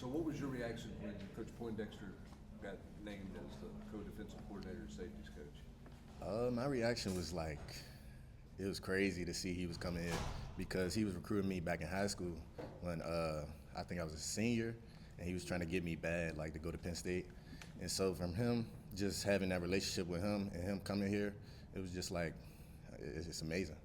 So what was your reaction when Coach Poindexter got named as the co-defensive coordinator and safeties coach? My reaction was like, it was crazy to see he was coming here because he was recruiting me back in high school when I think I was a senior, and he was trying to get me bad, like to go to Penn State. And so from him, just having that relationship with him and him coming here, it was just like, it's just amazing.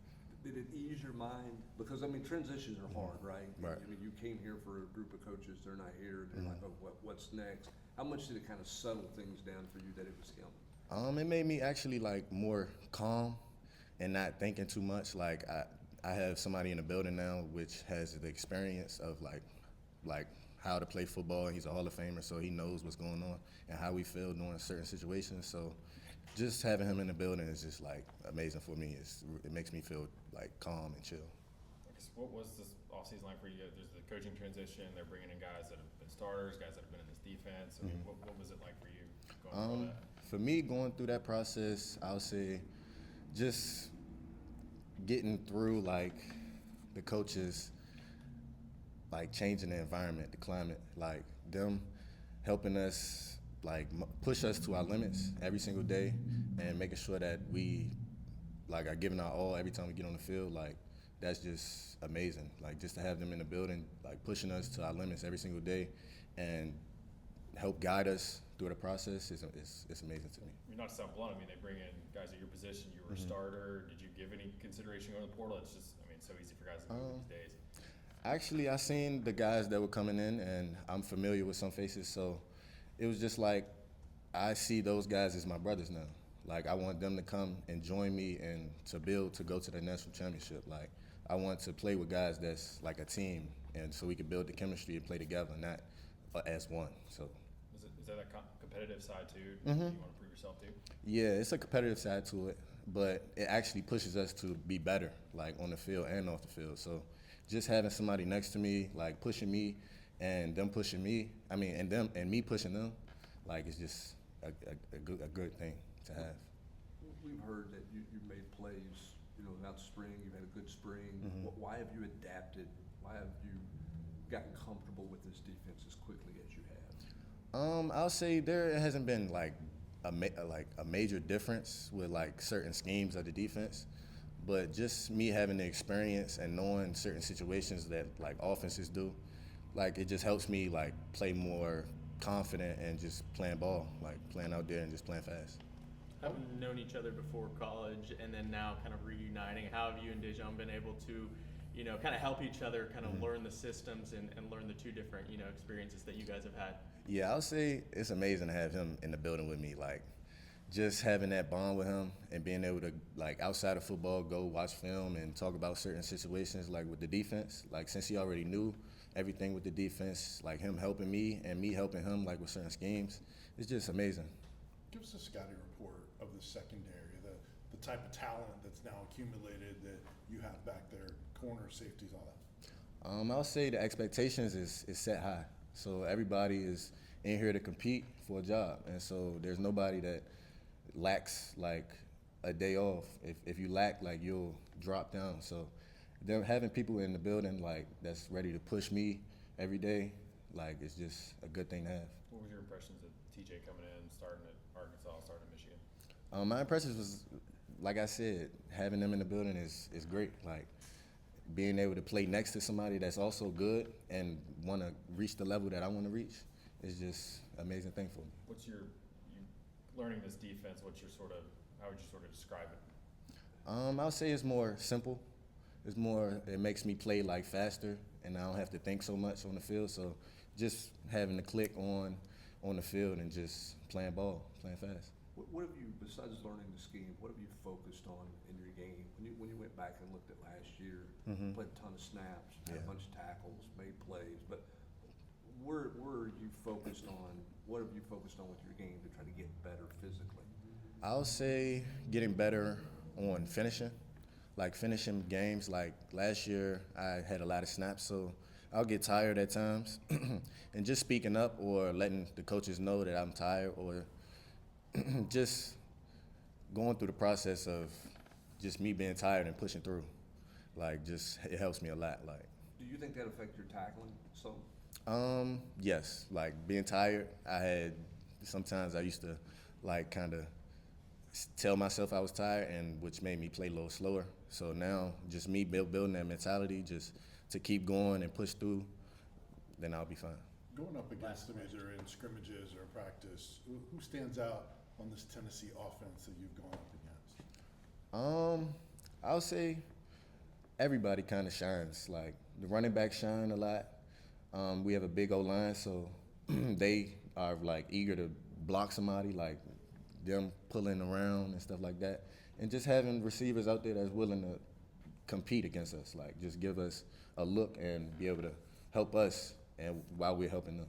Did it ease your mind? Because, I mean, transitions are hard, right? Right. I mean, you came here for a group of coaches, they're not here, they're like, oh, what's next? How much did it kind of settle things down for you that it was him? It made me actually like more calm and not thinking too much. Like I have somebody in the building now which has the experience of like how to play football. He's a Hall of Famer, so he knows what's going on and how we feel during certain situations. So just having him in the building is just like amazing for me. It makes me feel like calm and chill. I guess what was this offseason like for you? There's the coaching transition. They're bringing in guys that have been starters, guys that have been in this defense. I mean, what was it like for you going through that? For me, going through that process, I would say just getting through like the coaches, like changing the environment, the climate, like them helping us like push us to our limits every single day, and making sure that we like are giving our all every time we get on the field. Like that's just amazing. Like just to have them in the building, like pushing us to our limits every single day, and help guide us through the process is amazing to me. I mean, not to sound blunt, I mean, they bring in guys at your position. You were a starter. Did you give any consideration going to the portal? It's just, I mean, so easy for guys to move these days. Actually, I seen the guys that were coming in, and I'm familiar with some faces, so it was just like I see those guys as my brothers now. Like I want them to come and join me and to build to go to the national championship. Like I want to play with guys that's like a team, and so we can build the chemistry and play together, not as one. So. Is that a competitive side too? You want to prove yourself too? Yeah, it's a competitive side to it, but it actually pushes us to be better, like on the field and off the field. So just having somebody next to me, like pushing me, and them pushing me, and me pushing them, like it's just a good thing to have. We've heard that you made plays, throughout the spring. You've had a good spring. Why have you adapted? Why have you gotten comfortable with this defense as quickly as you have? I'll say there hasn't been like a major difference with like certain schemes of the defense, but just me having the experience and knowing certain situations that like offenses do, like it just helps me like play more confident and just playing ball, like playing out there and just playing fast. Having known each other before college and then now kind of reuniting, how have you and Dejon been able to, kind of help each other kind of learn the systems and learn the two different, experiences that you guys have had? Yeah, I'll say it's amazing to have him in the building with me. Like, just having that bond with him and being able to, like, outside of football, go watch film and talk about certain situations, like with the defense. Like, since he already knew everything with the defense, like him helping me and me helping him, like with certain schemes, it's just amazing. Give us a scouting report of the secondary, the type of talent that's now accumulated that you have back there, corner, safeties, all that. I'll say the expectations is set high. So everybody is in here to compete for a job. And so there's nobody that lacks like a day off. If you lack, like you'll drop down. So them having people in the building like that's ready to push me every day, like it's just a good thing to have. What was your impressions of TJ coming in, starting at Arkansas, starting at Michigan? My impressions was, like I said, having them in the building is great. Like being able to play next to somebody that's also good and want to reach the level that I want to reach is just an amazing thing for me. What's you learning this defense? How would you sort of describe it? I'll say it's more simple. It makes me play like faster, and I don't have to think so much on the field. So just having the click on the field and just playing ball, playing fast. What have you, besides learning the scheme, what have you focused on in your game? When you went back and looked at last year, played a ton of snaps, had a bunch of tackles, made plays, but where are you focused on? What have you focused on with your game to try to get better physically? I'll say getting better on finishing, like finishing games. Like last year, I had a lot of snaps, so I'll get tired at times, and just speaking up or letting the coaches know that I'm tired, or just going through the process of just me being tired and pushing through, like just it helps me a lot. Like, do you think that affects your tackling some? Yes, like being tired, sometimes I used to like kind of tell myself I was tired, and which made me play a little slower. So now just me building that mentality just to keep going and push through, then I'll be fine. Going up against them either in scrimmages or practice, who stands out on this Tennessee offense that you've gone up against? I would say everybody kind of shines. Like the running backs shine a lot. We have a big O-line, so they are like eager to block somebody, like them pulling around and stuff like that. And just having receivers out there that's willing to compete against us, like just give us a look and be able to help us and while we're helping them.